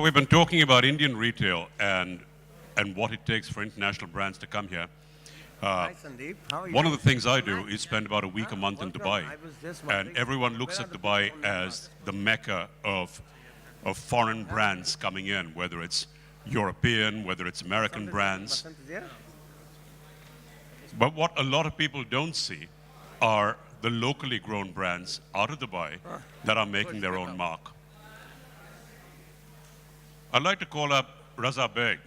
we've been talking about Indian retail and what it takes for international brands to come here. Hi, Sandeep. How are you? One of the things I do is spend about a week, a month in Dubai. And everyone looks at Dubai as the mecca of foreign brands coming in, whether it's European, whether it's American brands. But what a lot of people don't see are the locally grown brands out of Dubai that are making their own mark. I'd like to call up Raza Beg,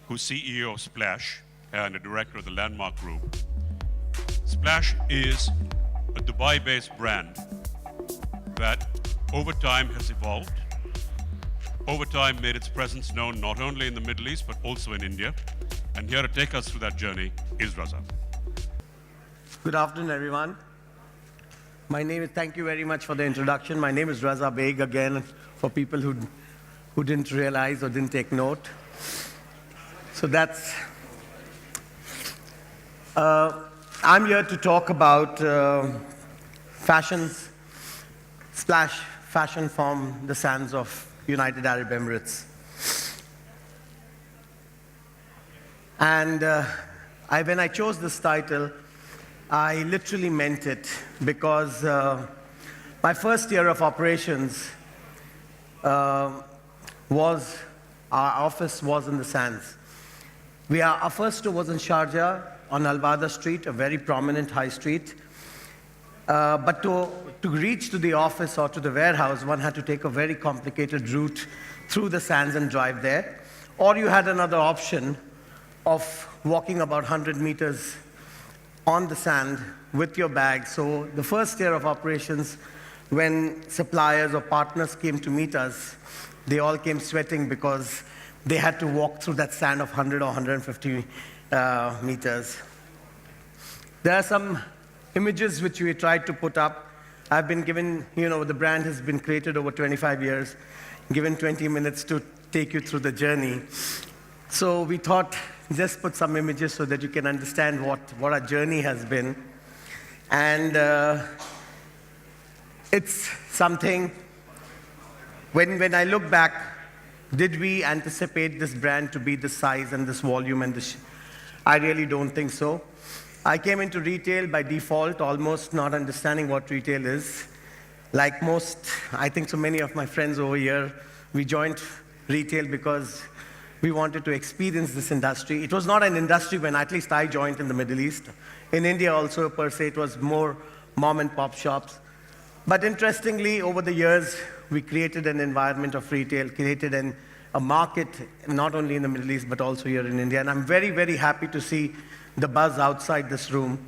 who's CEO of Splash and a director of the Landmark Group. Splash is a Dubai-based brand that over time has evolved, over time made its presence known not only in the Middle East, but also in India. And here to take us through that journey is Raza. Good afternoon, everyone. Thank you very much for the introduction. My name is Raza Beg, again, for people who didn't realize or didn't take note. So I'm here to talk about Splash Fashion from the sands of United Arab Emirates. And when I chose this title, I literally meant it because my first year of operations our office was in the sands. Our first store was in Sharjah on Al-Wada Street, a very prominent high street. But to reach to the office or to the warehouse, one had to take a very complicated route through the sands and drive there. Or you had another option of walking about 100 meters on the sand with your bag. So the first year of operations, when suppliers or partners came to meet us, they all came sweating because they had to walk through that sand of 100 or 150 meters. There are some images which we tried to put up. I've been given, the brand has been created over 25 years, given 20 minutes to take you through the journey. So we thought, just put some images so that you can understand what our journey has been. And it's something, when I look back, did we anticipate this brand to be this size and this volume and this? I really don't think so. I came into retail by default, almost not understanding what retail is. Like most, I think so many of my friends over here, we joined retail because we wanted to experience this industry. It was not an industry when at least I joined in the Middle East. In India also, per se, it was more mom and pop shops. But interestingly, over the years, we created an environment of retail, created a market, not only in the Middle East, but also here in India. And I'm very, very happy to see the buzz outside this room.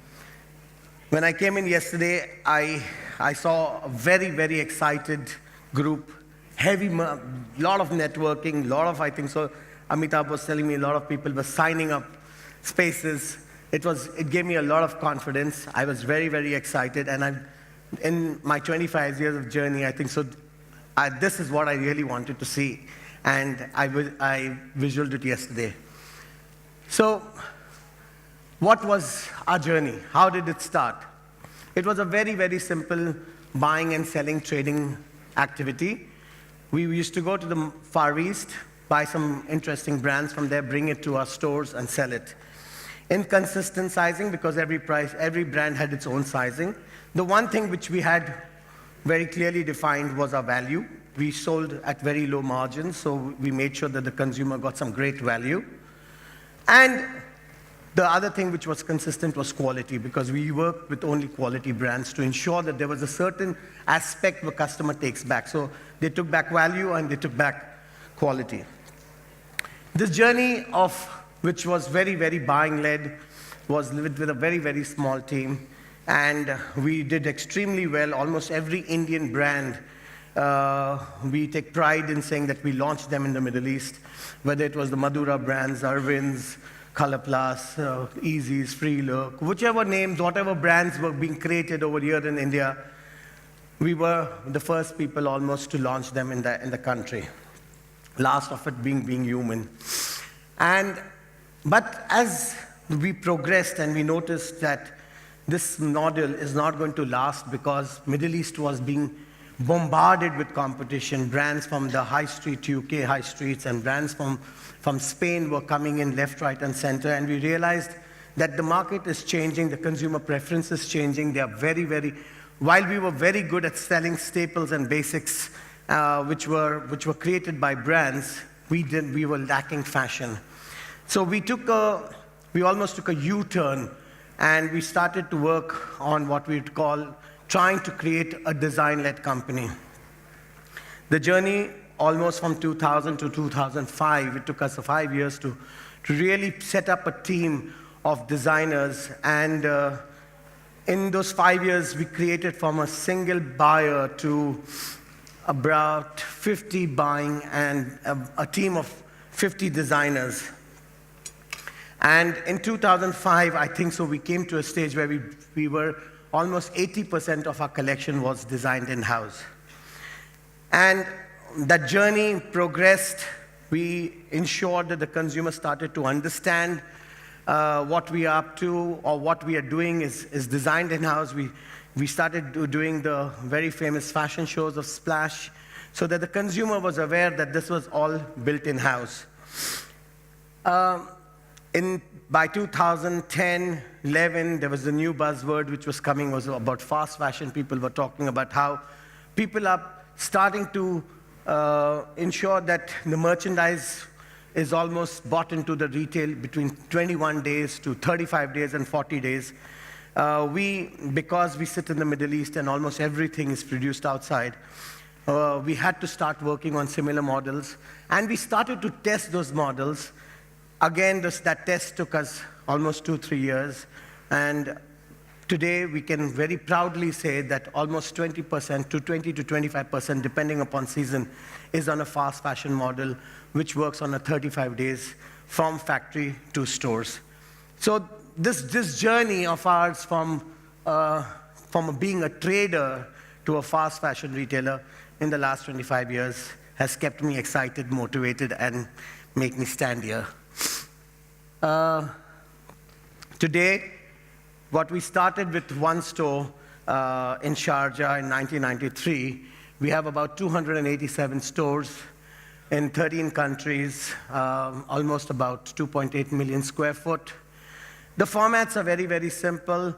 When I came in yesterday, I saw a very, very excited group, lot of networking, I think so. Amitabh was telling me a lot of people were signing up spaces. It gave me a lot of confidence. I was very, very excited. And in my 25 years of journey, I think so, this is what I really wanted to see. And I visualized it yesterday. So what was our journey? How did it start? It was a very, very simple buying and selling, trading activity. We used to go to the Far East, buy some interesting brands from there, bring it to our stores and sell it. Inconsistent sizing, because every brand had its own sizing. The one thing which we had very clearly defined was our value. We sold at very low margins, so we made sure that the consumer got some great value. And the other thing which was consistent was quality, because we worked with only quality brands to ensure that there was a certain aspect the customer takes back. So they took back value and they took back quality. This journey which was very, very buying-led, was with a very, very small team. And we did extremely well. Almost every Indian brand, we take pride in saying that we launched them in the Middle East, whether it was the Madura brands, Arvind's, Color Plus, Easy's, Free Look, whichever names, whatever brands were being created over here in India, we were the first people almost to launch them in the country. Last of it being human. But as we progressed and we noticed that this model is not going to last because Middle East was being bombarded with competition. Brands from the high street, UK high streets, and brands from Spain were coming in left, right, and center. And we realized that the market is changing, the consumer preference is changing. They are while we were very good at selling staples and basics, which were created by brands, we were lacking fashion. So we almost took a U-turn, and we started to work on what we'd call trying to create a design-led company. The journey, almost from 2000 to 2005, it took us 5 years to really set up a team of designers. And in those 5 years, we created from a single buyer to about 50 buying and a team of 50 designers. And in 2005, I think so, we came to a stage where we were almost 80% of our collection was designed in-house. And that journey progressed. We ensured that the consumer started to understand what we are up to, or what we are doing is designed in-house. We started doing the very famous fashion shows of Splash, so that the consumer was aware that this was all built in-house. By 2010, 11, there was a new buzzword which was coming, was about fast fashion. People were talking about how people are starting to ensure that the merchandise is almost bought into the retail between 21 days to 35 days and 40 days. Because we sit in the Middle East and almost everything is produced outside, we had to start working on similar models. And we started to test those models. Again, that test took us almost 2-3 years. And today, we can very proudly say that almost 20% to 20 to 25%, depending upon season, is on a fast fashion model, which works on a 35 days from factory to stores. So this journey of ours from being a trader to a fast fashion retailer in the last 25 years has kept me excited, motivated, and make me stand here. Today, what we started with one store in Sharjah in 1993, we have about 287 stores in 13 countries, almost about 2.8 million square foot. The formats are very, very simple.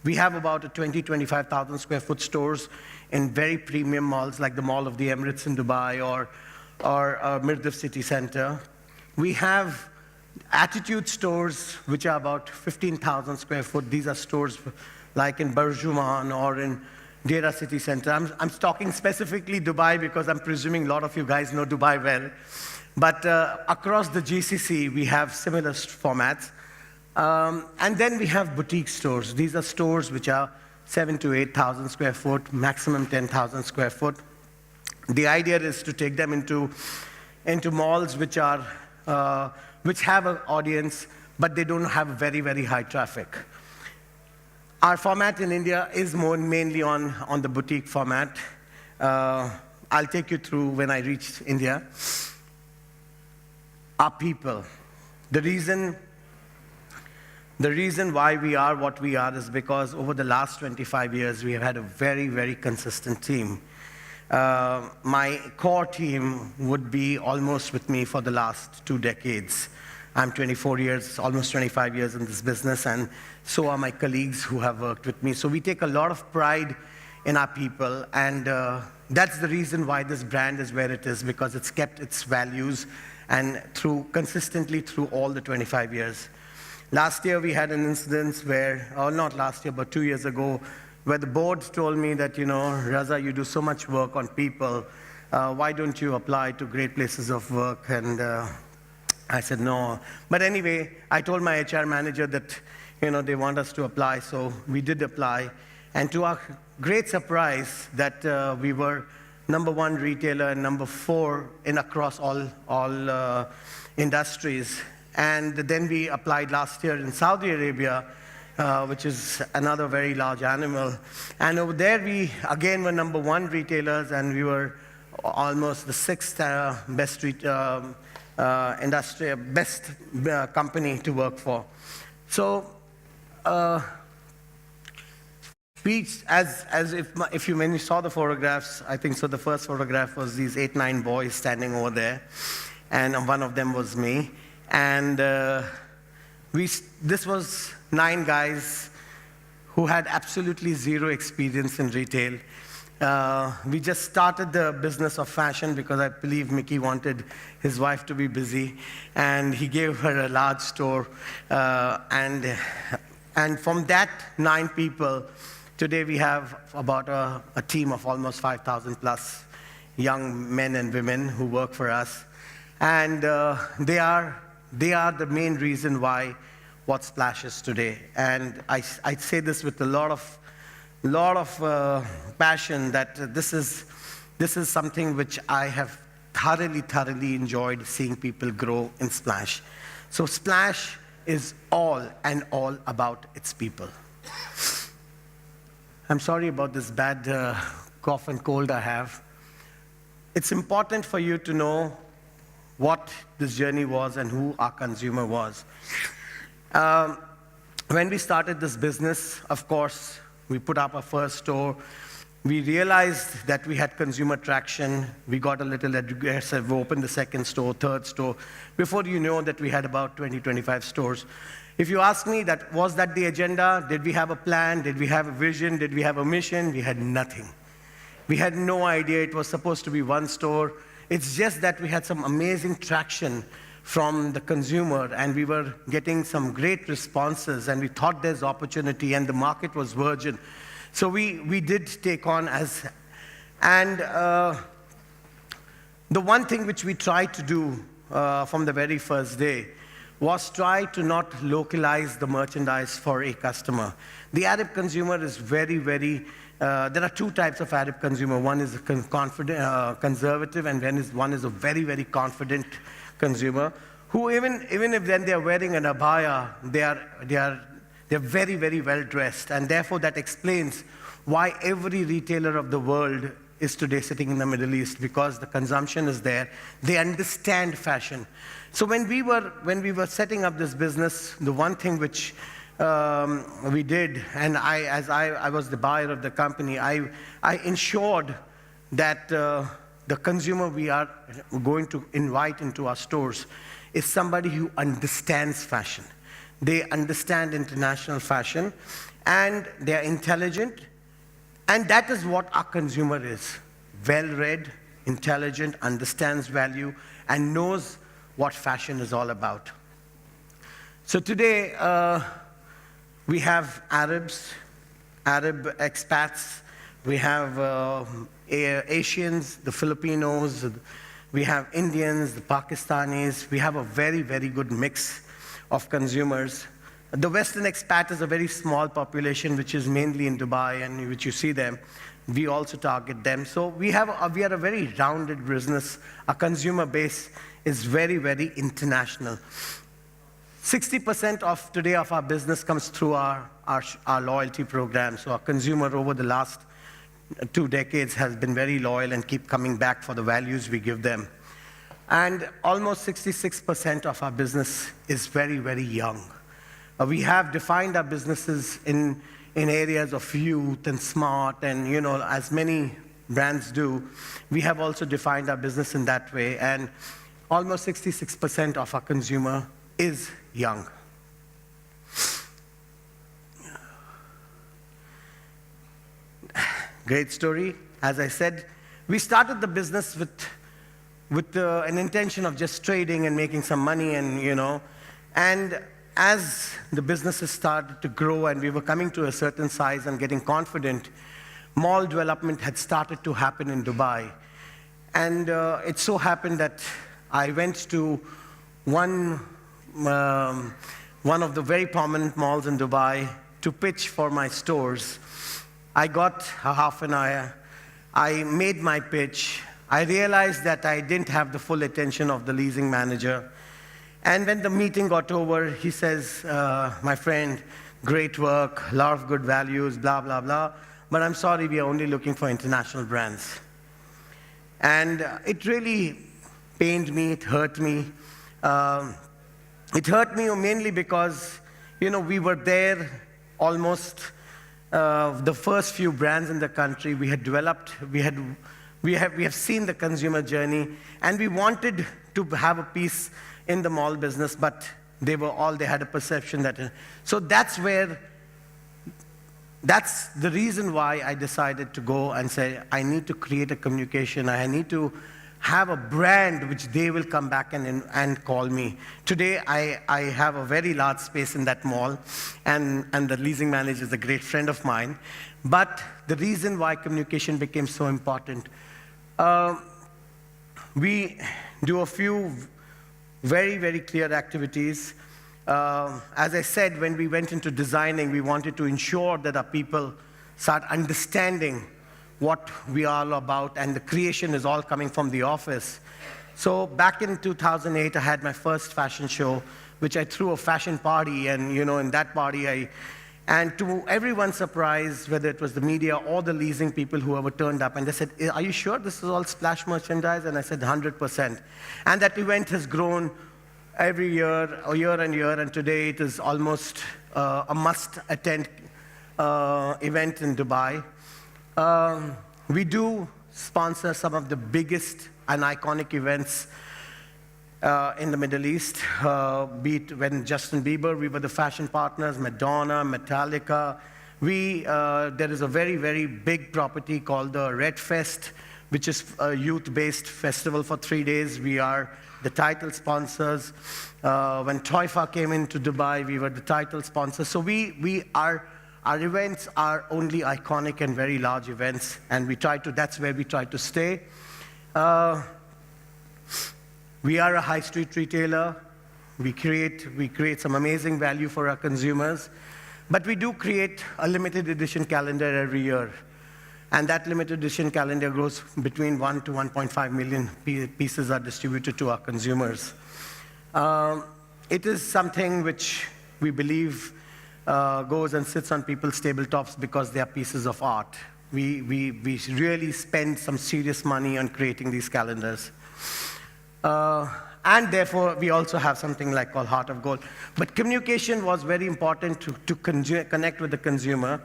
We have about 25,000 square foot stores in very premium malls, like the Mall of the Emirates in Dubai or Mirdif City Center. We have Attitude stores, which are about 15,000 square foot. These are stores like in Burjuman or in Deira City Center. I'm talking specifically Dubai because I'm presuming a lot of you guys know Dubai well. But across the GCC, we have similar formats. And then we have boutique stores. These are stores which are 7,000 to 8,000 square foot, maximum 10,000 square foot. The idea is to take them into malls which have an audience, but they don't have very, very high traffic. Our format in India is mainly on the boutique format. I'll take you through when I reached India. Our people. The reason why we are what we are is because over the last 25 years, we have had a very, very consistent team. My core team would be almost with me for the last 2 decades. I'm 24 years, almost 25 years in this business, and so are my colleagues who have worked with me. So we take a lot of pride in our people, and that's the reason why this brand is where it is, because it's kept its values and consistently through all the 25 years. Last year, we had an incident where, or not last year, but 2 years ago, where the board told me that, Raza, you do so much work on people. Why don't you apply to great places of work? And I said, no. But anyway, I told my HR manager that, they want us to apply. So we did apply. And to our great surprise, that we were #1 retailer and #4 across all industries. And then we applied last year in Saudi Arabia, which is another very large animal. And over there, we again were #1 retailers, and we were almost the 6th best company to work for. So if you when you saw the photographs, I think so. The first photograph was these 8, 9 boys standing over there, and one of them was me. And this was 9 guys who had absolutely zero experience in retail. We just started the business of fashion because I believe Mickey wanted his wife to be busy, and he gave her a large store. And from that 9 people, today we have about a team of almost 5,000 plus young men and women who work for us. And they are the main reason why what Splash is today. And I say this with a lot of passion, that this is something which I have thoroughly enjoyed seeing people grow in Splash. So Splash is all about its people. I'm sorry about this bad cough and cold I have. It's important for you to know what this journey was and who our consumer was. When we started this business, of course, we put up our first store. We realized that we had consumer traction. We got a little aggressive. We opened the second store, third store. Before you know that, we had about 20, 25 stores. If you ask me, was that the agenda? Did we have a plan? Did we have a vision? Did we have a mission? We had nothing. We had no idea it was supposed to be one store. It's just that we had some amazing traction from the consumer, and we were getting some great responses, and we thought there's opportunity, and the market was virgin. So we did take on and the one thing which we tried to do from the very first day was try to not localize the merchandise for a customer. The Arab consumer is very, there are 2 types of Arab consumer. One is conservative, and one is a very, very confident consumer, who even if then they are wearing an abaya, they're very, very well dressed. And therefore that explains why every retailer of the world is today sitting in the Middle East, because the consumption is there. They understand fashion. So when we were setting up this business, the one thing which we did, and as I was the buyer of the company, I ensured that the consumer we are going to invite into our stores is somebody who understands fashion. They understand international fashion, and they're intelligent, and that is what our consumer is. Well-read, intelligent, understands value, and knows what fashion is all about. So today, we have Arab expats, we have Asians, the Filipinos, we have Indians, the Pakistanis. We have a very, very good mix of consumers. The Western expat is a very small population, which is mainly in Dubai, and which you see them. We also target them. So we are a very rounded business. Our consumer base is very, very international. 60% of today of our business comes through our loyalty program. So our consumer over the last 2 decades has been very loyal and keep coming back for the values we give them. And almost 66% of our business is very, very young. We have defined our businesses in areas of youth and smart, and as many brands do, we have also defined our business in that way. And almost 66% of our consumer is young. Great story. As I said, we started the business with an intention of just trading and making some money, and as the businesses started to grow and we were coming to a certain size and getting confident, mall development had started to happen in Dubai. And it so happened that I went to one of the very prominent malls in Dubai to pitch for my stores. I got a half an hour. I made my pitch. I realized that I didn't have the full attention of the leasing manager. And when the meeting got over, he says, my friend, great work, a lot of good values, blah, blah, blah. But I'm sorry, we are only looking for international brands. And it really pained me, it hurt me. It hurt me mainly because, we were there almost the first few brands in the country. We had developed, we have seen the consumer journey, and we wanted to have a piece in the mall business, but they had a perception that, so that's the reason why I decided to go and say, I need to create a communication, I need to have a brand which they will come back and call me. Today, I have a very large space in that mall, and the leasing manager is a great friend of mine. But the reason why communication became so important, we do a few very, very clear activities. As I said, when we went into designing, we wanted to ensure that our people start understanding what we are all about, and the creation is all coming from the office. So back in 2008, I had my first fashion show, which I threw a fashion party, and in that party, and to everyone's surprise, whether it was the media or the leasing people, whoever turned up, and they said, are you sure this is all Splash merchandise? And I said, 100%. And that event has grown every year, and today it is almost a must-attend event in Dubai. We do sponsor some of the biggest and iconic events in the Middle East, be it when Justin Bieber, we were the fashion partners, Madonna, Metallica. There is a very, very big property called the Red Fest, which is a youth-based festival for 3 days. We are the title sponsors. When Toifa came into Dubai, we were the title sponsors. So our events are only iconic and very large events, and that's where we try to stay. We are a high street retailer. We create some amazing value for our consumers, but we do create a limited edition calendar every year. And that limited edition calendar grows between 1 to 1.5 million pieces are distributed to our consumers. It is something which we believe goes and sits on people's tabletops because they are pieces of art. We really spend some serious money on creating these calendars. And therefore, we also have something like called Heart of Gold. But communication was very important to connect with the consumer.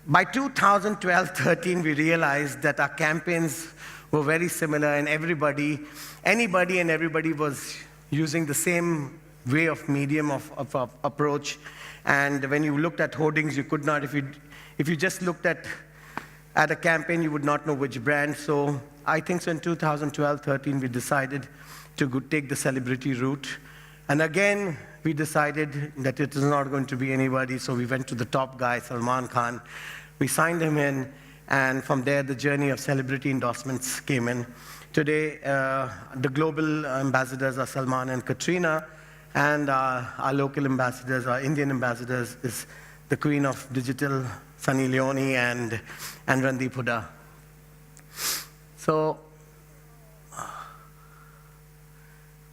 By 2012-13, we realized that our campaigns were very similar, and anybody and everybody was using the same way of medium of approach. And when you looked at hoardings, you could not, if you just looked at a campaign, you would not know which brand. So I think so in 2012-13, we decided to take the celebrity route. And again, we decided that it is not going to be anybody, so we went to the top guy, Salman Khan. We signed him in, and from there, the journey of celebrity endorsements came in. Today, the global ambassadors are Salman and Katrina, and our local ambassadors, our Indian ambassadors, is the Queen of Digital, Sunny Leone, and Randeep Huda. So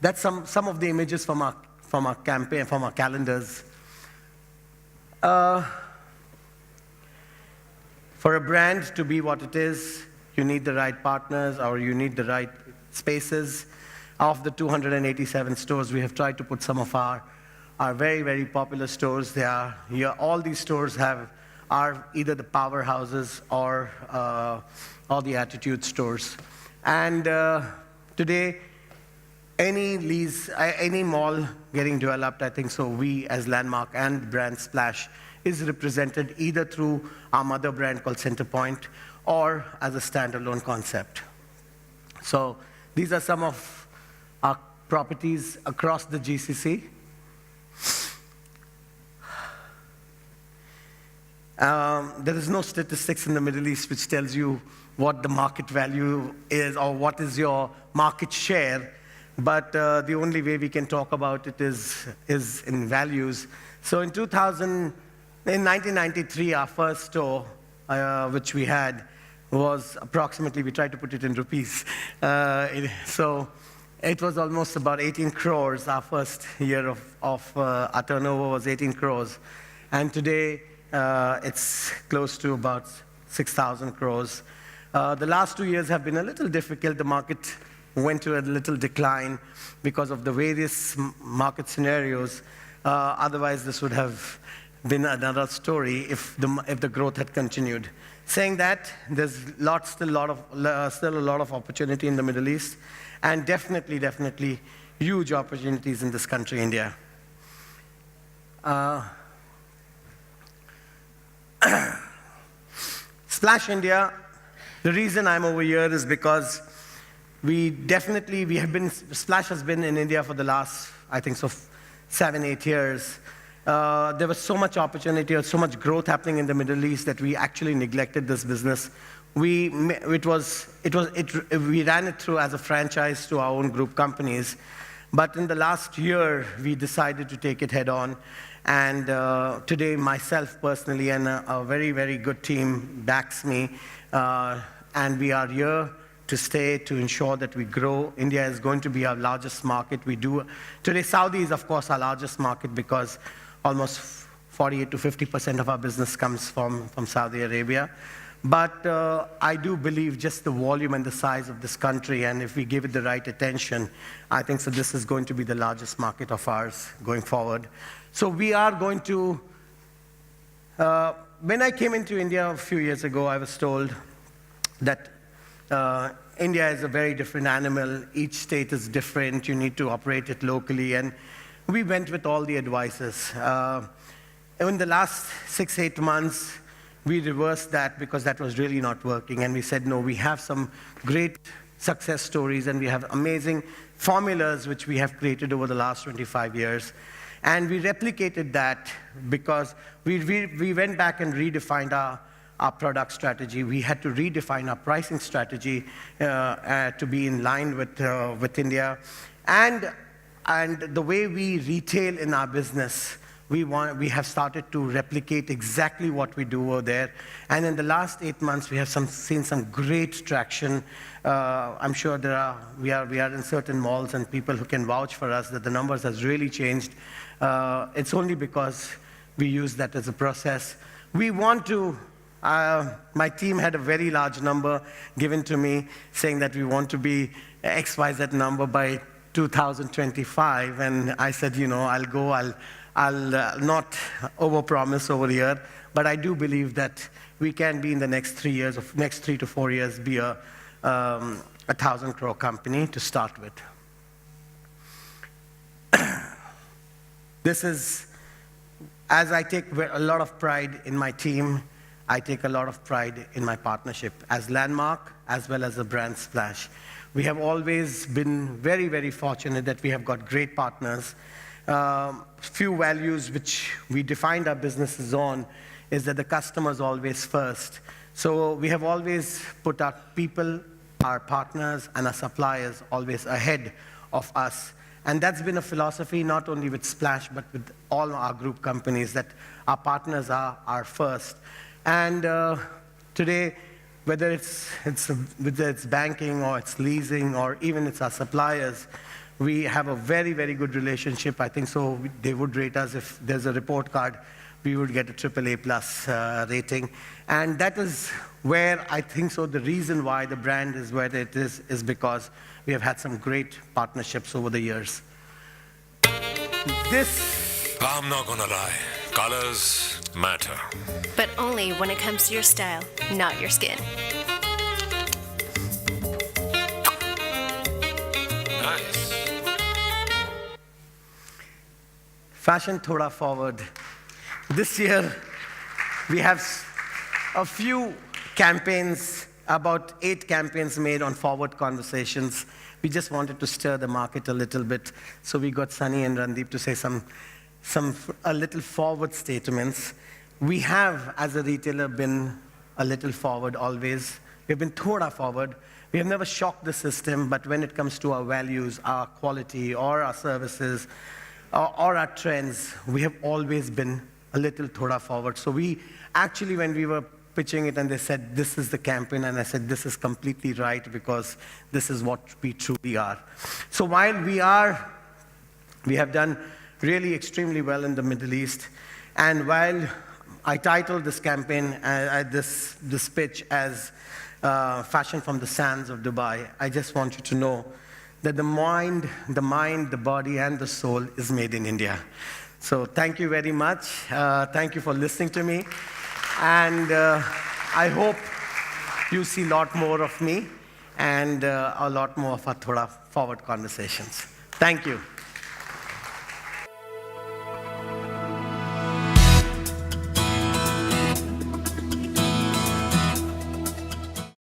that's some of the images from our campaign, from our calendars. For a brand to be what it is, you need the right partners, or you need the right spaces. Of the 287 stores, we have tried to put some of our very, very popular stores. All these stores are either the powerhouses or the attitude stores. And today, any mall getting developed, I think so, we as Landmark and brand Splash is represented either through our mother brand called Centerpoint or as a standalone concept. So these are some of our properties across the GCC. There is no statistics in the Middle East which tells you what the market value is or what is your market share, but the only way we can talk about it is in values. So in 1993, our first store, which we had, was approximately, we tried to put it in rupees. So it was almost about 18 crores. Our first year of our turnover was 18 crores. And today, it's close to about 6,000 crores. The last 2 years have been a little difficult. The market went to a little decline because of the various market scenarios. Otherwise, this would have been another story if the growth had continued. Saying that, there's still a lot of opportunity in the Middle East, and definitely huge opportunities in this country, India. Splash India, the reason I'm over here is because Splash has been in India for the last, I think so, 7-8 years. There was so much opportunity or so much growth happening in the Middle East that we actually neglected this business. We ran it through as a franchise to our own group companies. But in the last year, we decided to take it head on. And today, myself personally and a very, very good team backs me. And we are here to stay, to ensure that we grow. India is going to be our largest market. Today, Saudi is, of course, our largest market because almost 48 to 50% of our business comes from Saudi Arabia. But I do believe just the volume and the size of this country, and if we give it the right attention, I think so this is going to be the largest market of ours going forward. So we are going to, when I came into India a few years ago, I was told that India is a very different animal. Each state is different. You need to operate it locally. And we went with all the advices. In the last 6-8 months, we reversed that because that was really not working. And we said, no, we have some great success stories and we have amazing formulas which we have created over the last 25 years. And we replicated that because we went back and redefined our product strategy. We had to redefine our pricing strategy to be in line with India. And the way we retail in our business, we have started to replicate exactly what we do over there. And in the last 8 months, we have seen some great traction. I'm sure we are in certain malls and people who can vouch for us that the numbers has really changed. It's only because we use that as a process. We want to, my team had a very large number given to me saying that we want to be XYZ number by 2025. And I said, I'll not overpromise over here, but I do believe that we can be in the next 3 to 4 years, be a 1,000 crore company to start with. This is, as I take a lot of pride in my team, I take a lot of pride in my partnership as Landmark, as well as the brand Splash. We have always been very, very fortunate that we have got great partners. Few values which we defined our businesses on is that the customer is always first. So we have always put our people, our partners, and our suppliers always ahead of us. And that's been a philosophy not only with Splash, but with all our group companies, that our partners are first. And today, whether it's banking or it's leasing or even it's our suppliers, we have a very, very good relationship. I think so they would rate us, if there's a report card, we would get a AAA+ rating. And that is where I think so the reason why the brand is where it is because we have had some great partnerships over the years. I'm not gonna lie, colors matter. But only when it comes to your style, not your skin. Nice. Fashion Thoda Forward. This year, we have a few campaigns, about 8 campaigns made on forward conversations. We just wanted to stir the market a little bit. So we got Sunny and Randeep to say a little forward statements. We have, as a retailer, been a little forward always. We've been Thoda forward. We have never shocked the system, but when it comes to our values, our quality, or our services, or our trends, we have always been a little Thoda forward. So we actually, when we were pitching it and they said, this is the campaign, and I said, this is completely right because this is what we truly are. So while we have done really extremely well in the Middle East, and while I titled this campaign, this pitch as Fashion from the Sands of Dubai, I just want you to know that the mind, the body, and the soul is made in India. So thank you very much. Thank you for listening to me. And I hope you see a lot more of me and a lot more of our thoda forward conversations. Thank you.